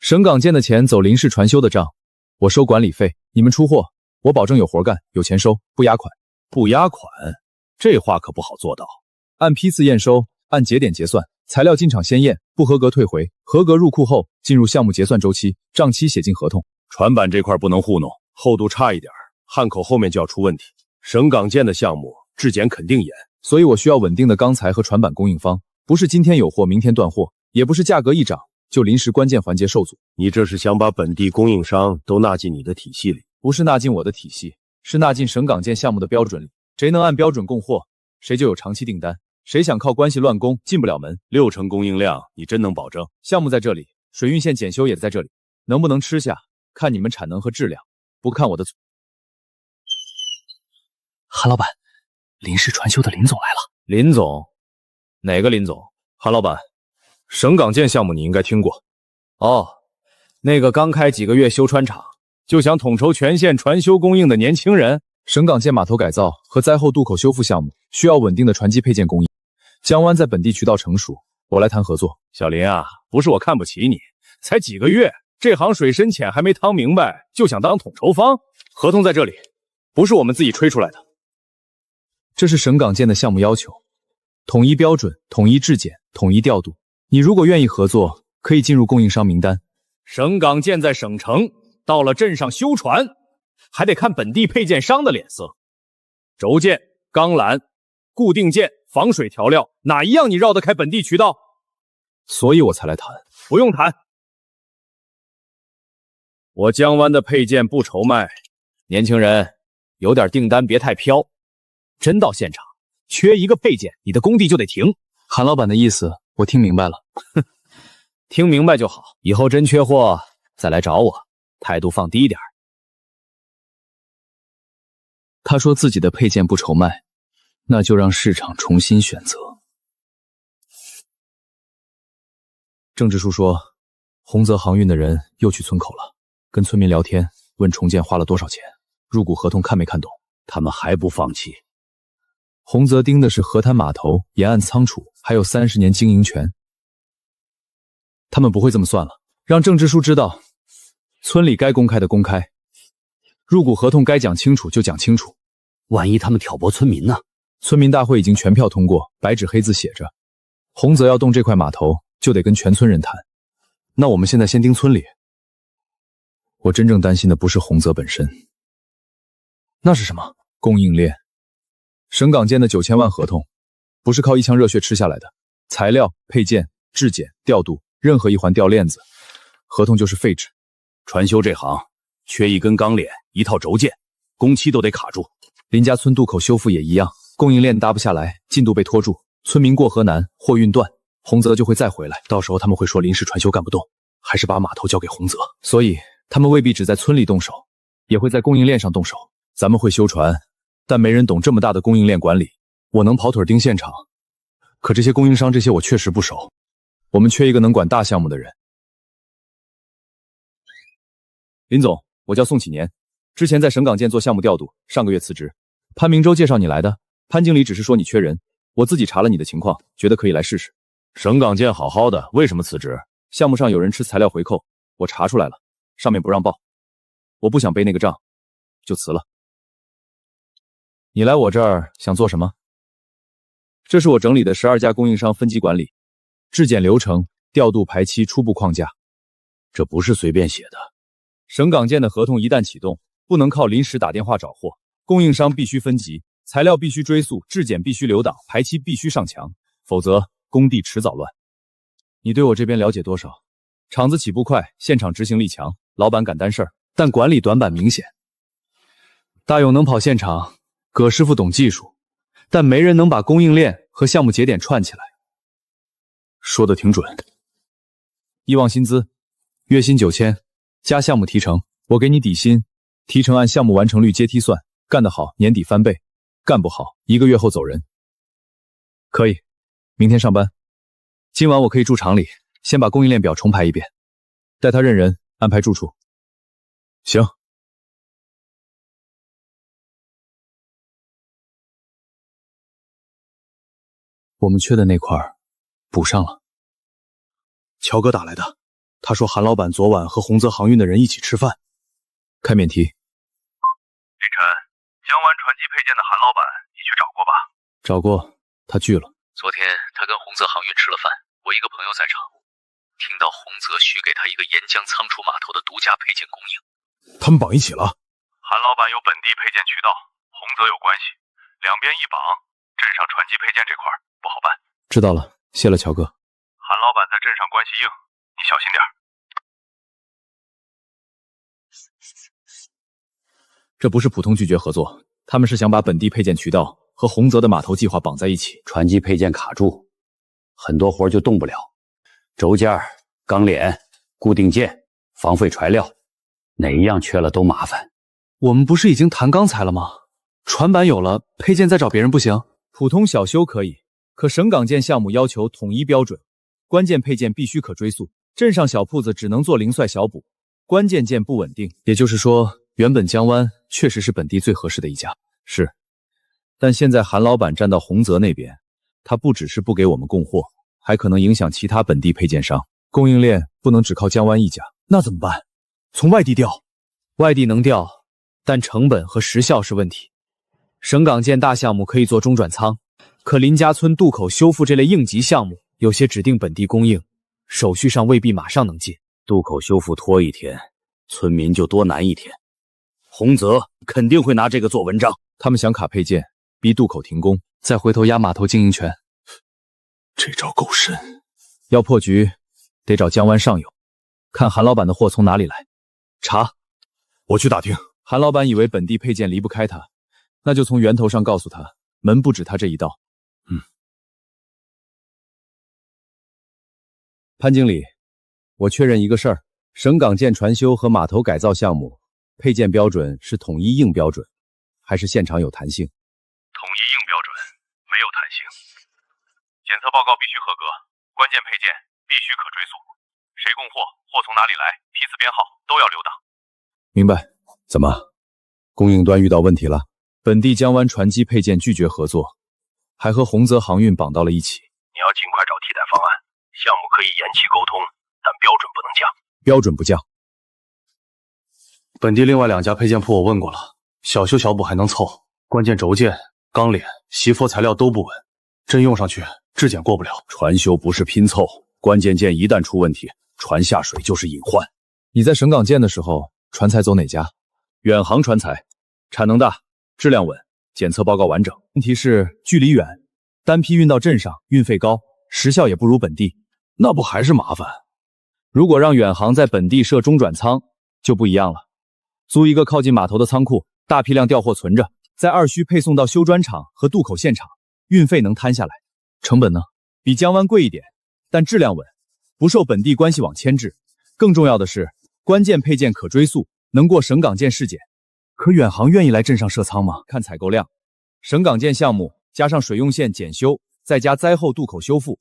省港建的钱走林氏船修的账，我收管理费，你们出货，我保证有活干，有钱收，不压款。不压款，这话可不好做到。按批次验收，按节点结算，材料进厂先验，不合格退回，合格入库后进入项目结算周期，账期写进合同。船板这块不能糊弄，厚度差一点，焊口后面就要出问题。省港建的项目质检肯定严，所以我需要稳定的钢材和船板供应方，不是今天有货明天断货，也不是价格一涨就临时关键环节受阻。你这是想把本地供应商都纳进你的体系里？不是纳进我的体系，是纳进省港建项目的标准里。谁能按标准供货，谁就有长期订单。谁想靠关系乱供，进不了门。60%供应量，你真能保证？项目在这里，水运线检修也在这里，能不能吃下，看你们产能和质量，不看我的嘴。韩老板，林氏传修的林总来了。林总？哪个林总？韩老板，省港建项目你应该听过。哦，那个刚开几个月修船厂，就想统筹全县船修供应的年轻人。省港建码头改造和灾后渡口修复项目需要稳定的船机配件供应，江湾在本地渠道成熟，我来谈合作。小林啊，不是我看不起你，才几个月，这行水深浅还没趟明白，就想当统筹方？合同在这里，不是我们自己吹出来的，这是省港建的项目要求，统一标准、统一质检、统一调度。你如果愿意合作，可以进入供应商名单。省港建在省城，到了镇上修船，还得看本地配件商的脸色。轴件、钢缆、固定件、防水调料，哪一样你绕得开本地渠道？所以我才来谈。不用谈，我江湾的配件不愁卖。年轻人，有点订单别太飘，真到现场缺一个配件，你的工地就得停。韩老板的意思我听明白了。哼，听明白就好，以后真缺货再来找我，态度放低点。他说自己的配件不愁卖，那就让市场重新选择。郑支书说，洪泽航运的人又去村口了，跟村民聊天，问重建花了多少钱，入股合同看没看懂？他们还不放弃。洪泽盯的是河滩码头、沿岸仓储，还有30年经营权。他们不会这么算了，让郑支书知道，村里该公开的公开，入股合同该讲清楚就讲清楚。万一他们挑拨村民呢？村民大会已经全票通过，白纸黑字写着，洪泽要动这块码头，就得跟全村人谈。那我们现在先盯村里。我真正担心的不是洪泽本身，那是什么？供应链。省港建的9000万合同，不是靠一腔热血吃下来的。材料、配件、质检、调度，任何一环掉链子，合同就是废纸。船修这行，缺一根钢链，一套轴件，工期都得卡住。林家村渡口修复也一样，供应链搭不下来，进度被拖住，村民过河难，货运断，洪泽就会再回来，到时候他们会说临时船修干不动，还是把码头交给洪泽。所以他们未必只在村里动手，也会在供应链上动手。咱们会修船，但没人懂这么大的供应链管理。我能跑腿盯现场，可这些供应商这些我确实不熟。我们缺一个能管大项目的人。林总，我叫宋启年，之前在省港建做项目调度，上个月辞职。潘明洲介绍你来的，潘经理只是说你缺人，我自己查了你的情况，觉得可以来试试。省港建好好的，为什么辞职？项目上有人吃材料回扣，我查出来了，上面不让报，我不想背那个账，就辞了。你来我这儿想做什么？这是我整理的12家供应商分级管理、质检流程、调度排期初步框架。这不是随便写的。省港建的合同一旦启动，不能靠临时打电话找货，供应商必须分级，材料必须追溯，质检必须留档，排期必须上墙，否则工地迟早乱。你对我这边了解多少？厂子起步快，现场执行力强，老板敢担事儿，但管理短板明显。大勇能跑现场，葛师傅懂技术，但没人能把供应链和项目节点串起来。说的挺准。以往薪资，月薪9000，加项目提成，我给你底薪，提成按项目完成率阶梯算，干得好年底翻倍，干不好1个月后走人。可以，明天上班。今晚我可以住厂里，先把供应链表重排一遍，带他认人，安排住处。行。我们缺的那块补上了。乔哥打来的，他说韩老板昨晚和洪泽航运的人一起吃饭。开免提。林晨，江湾船机配件的韩老板，你去找过吧？找过，他拒了。昨天他跟洪泽航运吃了饭，我一个朋友在场，听到洪泽许给他一个沿江仓储码头的独家配件供应。他们绑一起了。韩老板有本地配件渠道，洪泽有关系，两边一绑，镇上船机配件这块不好办。知道了，谢了乔哥。韩老板在镇上关系硬，你小心点。这不是普通拒绝合作，他们是想把本地配件渠道和洪泽的码头计划绑在一起。船机配件卡住，很多活就动不了。轴件、钢链、固定件、防废材料，哪一样缺了都麻烦。我们不是已经谈钢材了吗？船板有了，配件再找别人不行？普通小修可以，可省港建项目要求统一标准，关键配件必须可追溯。镇上小铺子只能做零碎小补，关键件不稳定。也就是说，原本江湾确实是本地最合适的一家，是。但现在韩老板站到洪泽那边，他不只是不给我们供货，还可能影响其他本地配件商。供应链不能只靠江湾一家，那怎么办？从外地调？外地能调，但成本和时效是问题。省港建大项目可以做中转仓，可林家村渡口修复这类应急项目，有些指定本地供应，手续上未必马上能进。渡口修复拖一天，村民就多难一天。洪泽肯定会拿这个做文章，他们想卡配件，逼渡口停工，再回头压码头经营权。这招够深，要破局得找江湾上游，看韩老板的货从哪里来。查，我去打听。韩老板以为本地配件离不开他，那就从源头上告诉他，门不止他这一道。潘经理，我确认一个事儿，省港建船修和码头改造项目配件标准是统一硬标准，还是现场有弹性？统一硬标准，没有弹性。检测报告必须合格，关键配件必须可追溯，谁供货，货从哪里来，批次编号都要留档。明白。怎么，供应端遇到问题了？本地江湾船机配件拒绝合作，还和洪泽航运绑到了一起。你要尽快找替代方案，项目可以延期沟通，但标准不能降。标准不降。本地另外2家配件铺我问过了，小修小补还能凑，关键轴件、钢链、锡箔材料都不稳，真用上去质检过不了。船修不是拼凑，关键件一旦出问题，船下水就是隐患。你在省港建的时候，船材走哪家？远航船材，产能大，质量稳，检测报告完整。问题是距离远，单批运到镇上，运费高，时效也不如本地，那不还是麻烦？如果让远航在本地设中转仓，就不一样了。租一个靠近码头的仓库，大批量调货存着，在二需配送到修砖厂和渡口现场，运费能摊下来。成本呢，比江湾贵一点，但质量稳，不受本地关系网牵制。更重要的是，关键配件可追溯，能过省港建试检。可远航愿意来镇上设仓吗？看采购量，省港建项目加上水用线检修，再加灾后渡口修复，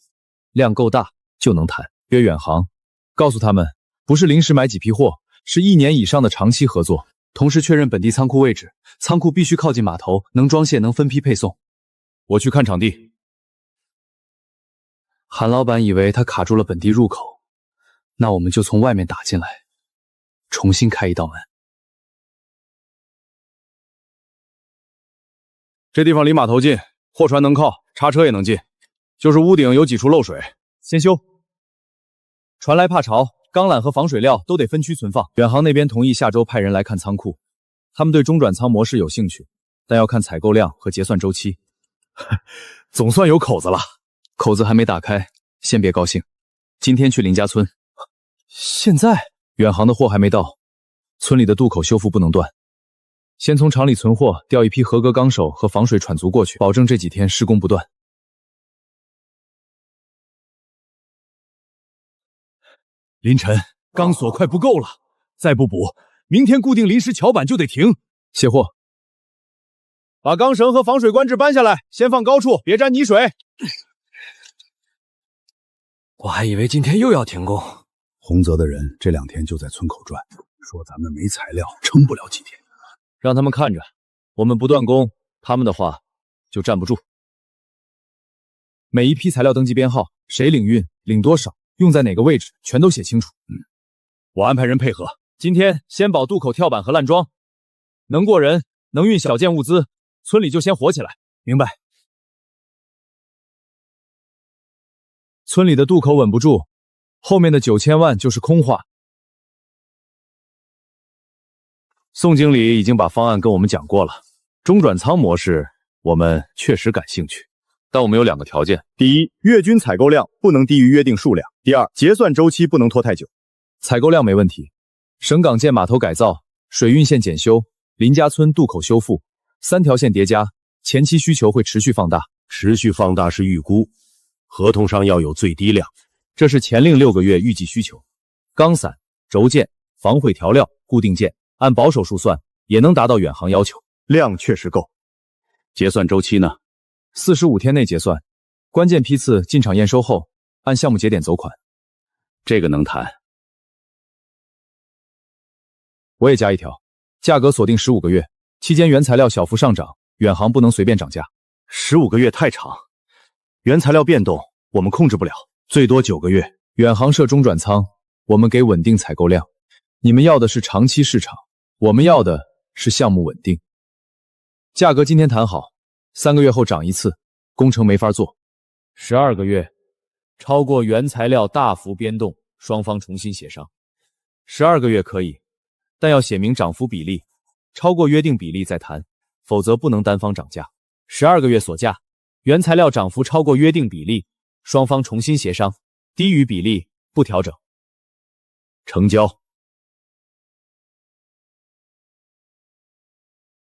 量够大就能谈。约远航，告诉他们不是临时买几批货，是1年以上的长期合作。同时确认本地仓库位置，仓库必须靠近码头，能装卸，能分批配送。我去看场地。韩老板以为他卡住了本地入口，那我们就从外面打进来，重新开一道门。这地方离码头近，货船能靠，叉车也能进，就是屋顶有几处漏水，先修。船来怕潮，钢缆和防水料都得分区存放。远航那边同意下周派人来看仓库，他们对中转仓模式有兴趣，但要看采购量和结算周期。总算有口子了。口子还没打开，先别高兴。今天去林家村。现在？远航的货还没到，村里的渡口修复不能断。先从厂里存货，调一批合格钢手和防水喘足过去，保证这几天施工不断。林晨，钢索快不够了，再不补，明天固定临时桥板就得停。卸货。把钢绳和防水官制搬下来，先放高处，别沾泥水。我还以为今天又要停工。洪泽的人这2天就在村口转，说咱们没材料，撑不了几天。让他们看着，我们不断供，他们的话就站不住。每一批材料登记编号，谁领运，领多少，用在哪个位置，全都写清楚。我安排人配合。今天先保渡口跳板和烂桩，能过人，能运小件物资，村里就先活起来。明白。村里的渡口稳不住，后面的9000万就是空话。宋经理已经把方案跟我们讲过了，中转仓模式我们确实感兴趣，但我们有2个条件：第一，月均采购量不能低于约定数量；第二，结算周期不能拖太久。采购量没问题，省港建码头改造、水运线检修、林家村渡口修复3条线叠加，前期需求会持续放大。持续放大是预估，合同上要有最低量，这是前令6个月预计需求。钢伞、轴件、防毁调料、固定件，按保守数算也能达到远航要求，量确实够。结算周期呢？ 45天内结算，关键批次进场验收后，按项目节点走款。这个能谈。我也加一条，价格锁定15个月，期间原材料小幅上涨，远航不能随便涨价。15个月太长，原材料变动我们控制不了，最多9个月。远航设中转仓，我们给稳定采购量。你们要的是长期市场，我们要的是项目稳定。价格今天谈好，3个月后涨一次，工程没法做。12个月，超过原材料大幅变动，双方重新协商。12个月可以，但要写明涨幅比例，超过约定比例再谈，否则不能单方涨价。12个月锁价，原材料涨幅超过约定比例，双方重新协商，低于比例不调整。成交。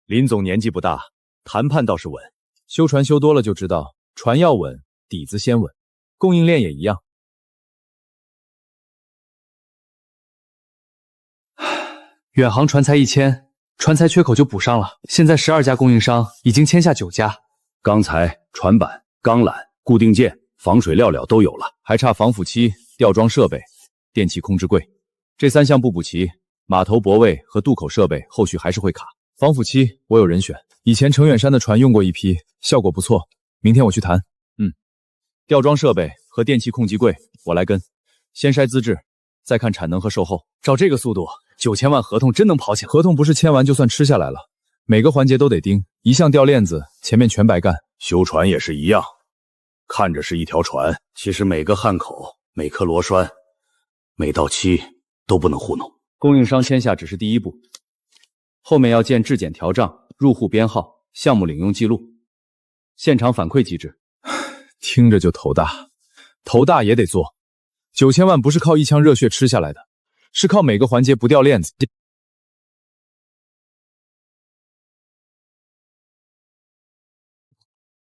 林总年纪不大，谈判倒是稳。修船修多了就知道，船要稳，底子先稳。供应链也一样。远航船才1000，船材缺口就补上了。现在12家供应商已经签下9家，钢材、船板、钢缆、固定件、防水料都有了，还差防腐漆、吊装设备、电气控制柜。这3项不补齐，码头泊位和渡口设备后续还是会卡。防腐漆我有人选，以前程远山的船用过一批，效果不错。明天我去谈。吊装设备和电气控制柜我来跟，先筛资质，再看产能和售后。照这个速度，9000万合同真能跑起来。合同不是签完就算吃下来了，每个环节都得盯，一项掉链子，前面全白干。修船也是一样，看着是一条船，其实每个焊口、每颗螺栓、每道漆都不能糊弄。供应商签下只是第一步，后面要建质检调账、入户编号、项目领用记录、现场反馈机制。听着就头大，头大也得做。9000万不是靠一腔热血吃下来的，是靠每个环节不掉链子。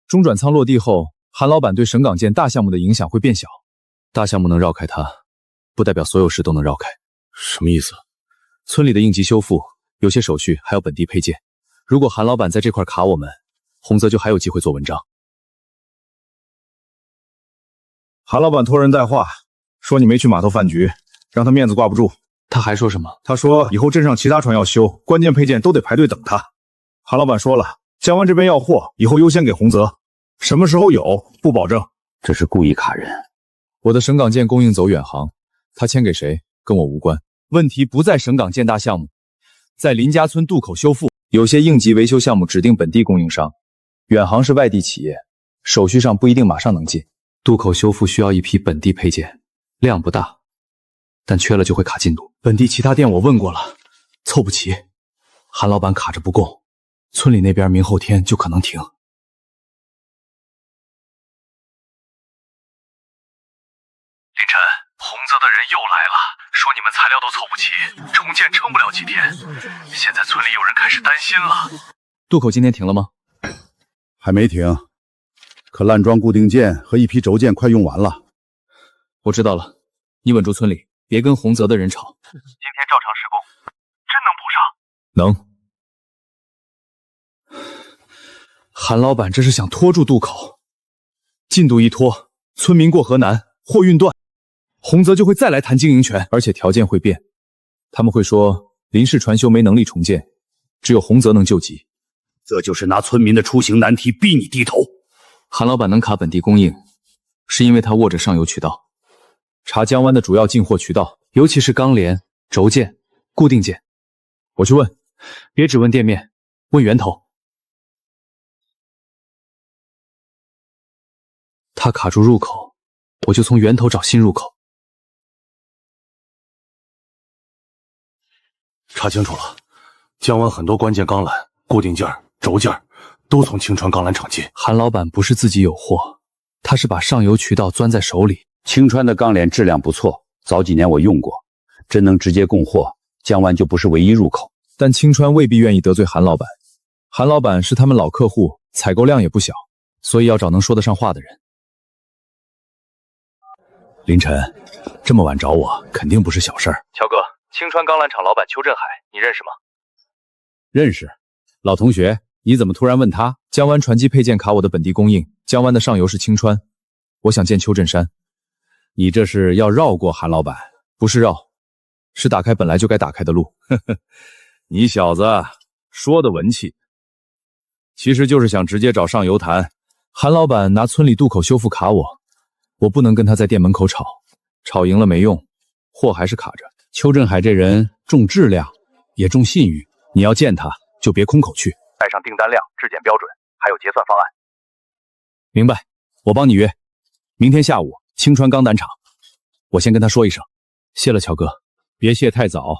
中转仓落地后，韩老板对省港建大项目的影响会变小。大项目能绕开他，不代表所有事都能绕开。什么意思？村里的应急修复，有些手续还要本地配件。如果韩老板在这块卡我们，洪泽就还有机会做文章。韩老板托人带话，说你没去码头饭局，让他面子挂不住。他还说什么？他说以后镇上其他船要修，关键配件都得排队等他。韩老板说了，江湾这边要货，以后优先给洪泽，什么时候有不保证。这是故意卡人。我的省港建供应走远航，他签给谁跟我无关。问题不在省港建大项目，在林家村渡口修复。有些应急维修项目指定本地供应商，远航是外地企业，手续上不一定马上能进。渡口修复需要一批本地配件，量不大，但缺了就会卡进度。本地其他店我问过了，凑不齐，韩老板卡着不够，村里那边明后天就可能停。凌晨，洪泽的人又来了，说你们材料都凑不齐，重建撑不了几天。现在村里有人开始担心了。渡口今天停了吗？还没停，可烂装固定件和一批轴件快用完了。我知道了，你稳住村里，别跟洪泽的人吵。今天照常施工，真能补上？能。韩老板这是想拖住渡口，进度一拖，村民过河难，货运断，洪泽就会再来谈经营权，而且条件会变。他们会说林氏传修没能力重建，只有洪泽能救急。这就是拿村民的出行难题逼你低头。韩老板能卡本地供应，是因为他握着上游渠道，查江湾的主要进货渠道，尤其是钢联、轴件、固定件。我去问，别只问店面，问源头。他卡住入口，我就从源头找新入口。查清楚了，江湾很多关键钢缆、固定件、轴件都从青川钢缆厂进。韩老板不是自己有货，他是把上游渠道攥在手里。青川的钢链质量不错，早几年我用过，真能直接供货，江湾就不是唯一入口。但青川未必愿意得罪韩老板，韩老板是他们老客户，采购量也不小，所以要找能说得上话的人。凌晨，这么晚找我，肯定不是小事儿。乔哥，青川钢缆厂老板邱振海，你认识吗？认识，老同学，你怎么突然问他？江湾传机配件卡我的本地供应，江湾的上游是青川，我想见邱振山。你这是要绕过韩老板？不是绕，是打开本来就该打开的路。你小子说的文气，其实就是想直接找上游谈。韩老板拿村里渡口修复卡我不能跟他在店门口吵，吵赢了没用，货还是卡着。邱振海这人重质量，也重信誉，你要见他就别空口去，带上订单量、质检标准，还有结算方案。明白，我帮你约。明天下午青川钢胆厂，我先跟他说一声。谢了，乔哥。别谢太早，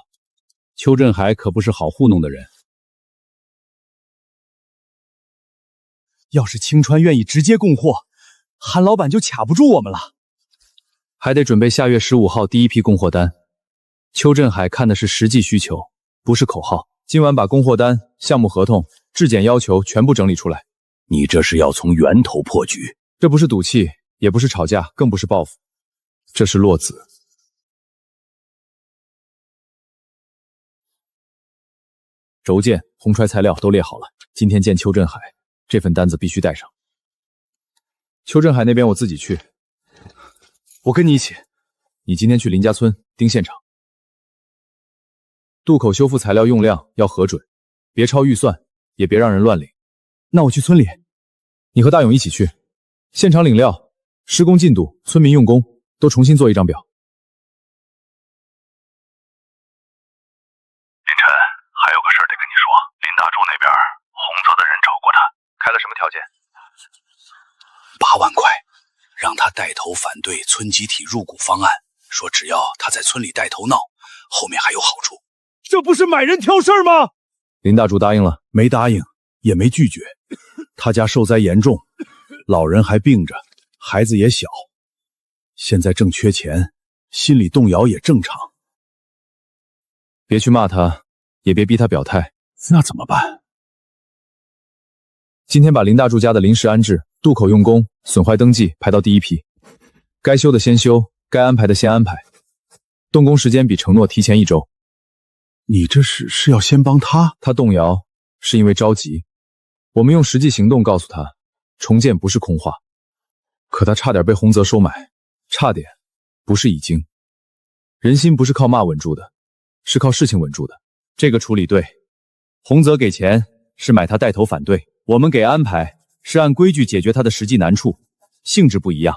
邱振海可不是好糊弄的人。要是青川愿意直接供货，韩老板就卡不住我们了。还得准备下月15号第一批供货单。邱振海看的是实际需求，不是口号。今晚把供货单、项目合同、质检要求全部整理出来。你这是要从源头破局。这不是赌气，也不是吵架，更不是报复，这是落子。轴件、红揣材料都列好了，今天见邱振海，这份单子必须带上。邱振海那边我自己去，我跟你一起。你今天去林家村盯现场，渡口修复材料用量要核准，别超预算，也别让人乱领。那我去村里，你和大勇一起去，现场领料、施工进度、村民用工都重新做一张表。林晨，还有个事儿得跟你说，林大柱那边洪泽的人找过他，开了什么条件？8万块，让他带头反对村集体入股方案，说只要他在村里带头闹，后面还有好处。这不是买人挑事儿吗？林大柱答应了？没答应，也没拒绝。他家受灾严重，老人还病着，孩子也小，现在正缺钱，心里动摇也正常。别去骂他，也别逼他表态。那怎么办？今天把林大柱家的临时安置、渡口用工、损坏登记排到第一批，该修的先修，该安排的先安排，动工时间比承诺提前1周。你这是要先帮他？他动摇是因为着急，我们用实际行动告诉他，重建不是空话。可他差点被洪泽收买，差点，不是已经。人心不是靠骂稳住的，是靠事情稳住的。这个处理对，洪泽给钱是买他带头反对，我们给安排是按规矩解决他的实际难处，性质不一样。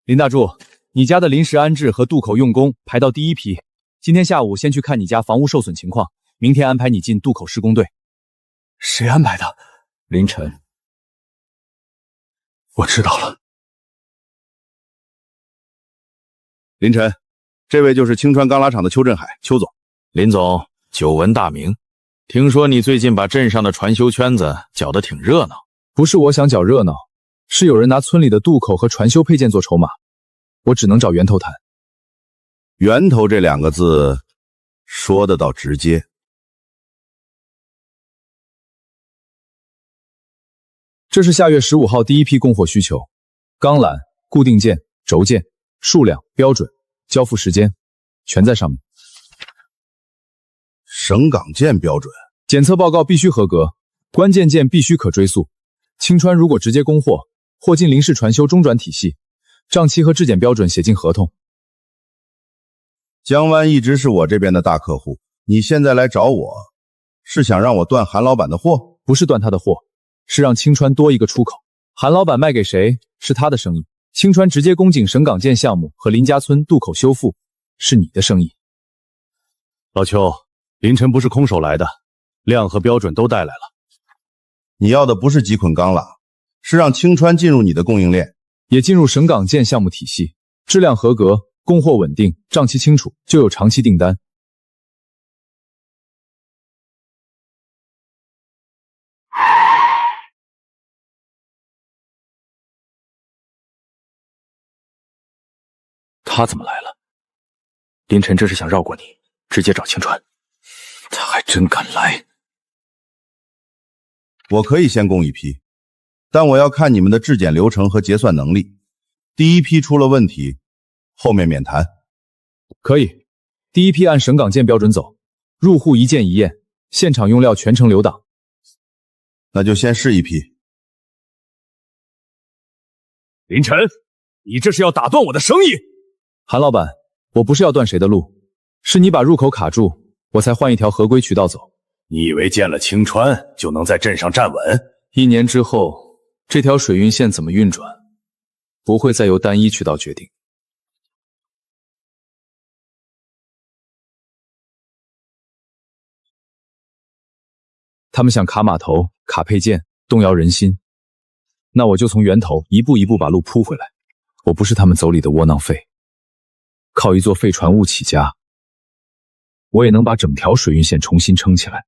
林大柱，你家的临时安置和渡口用工排到第一批，今天下午先去看你家房屋受损情况，明天安排你进渡口施工队。谁安排的？林晨。我知道了。林晨，这位就是青川钢拉厂的邱振海，邱总。林总，久闻大名，听说你最近把镇上的传修圈子搅得挺热闹。不是我想搅热闹，是有人拿村里的渡口和传修配件做筹码，我只能找源头谈。源头这2个字说得倒直接。这是下月15号第一批供货需求，钢缆、固定件、轴件、数量、标准、交付时间，全在上面。省港件标准，检测报告必须合格，关键件必须可追溯。青川如果直接供货，或进临时传修中转体系，账期和质检标准写进合同。江湾一直是我这边的大客户，你现在来找我，是想让我断韩老板的货？不是断他的货，是让青川多一个出口。韩老板卖给谁是他的生意，青川直接供给省港建项目和林家村渡口修复是你的生意。老邱，林晨不是空手来的，量和标准都带来了。你要的不是几捆钢缆，是让青川进入你的供应链，也进入省港建项目体系，质量合格，供货稳定，账期清楚，就有长期订单。他怎么来了？林晨这是想绕过你，直接找青川。他还真敢来。我可以先供一批，但我要看你们的质检流程和结算能力。第一批出了问题，后面免谈。可以，第一批按省港件标准走，入户一件一验，现场用料全程留档。那就先试一批。林晨，你这是要打断我的生意？韩老板，我不是要断谁的路，是你把入口卡住，我才换一条合规渠道走。你以为建了青川就能在镇上站稳？1年之后，这条水运线怎么运转，不会再由单一渠道决定。他们想卡码头、卡配件，动摇人心，那我就从源头一步一步把路铺回来。我不是他们走里的窝囊废，靠一座废船坞起家，我也能把整条水运线重新撑起来。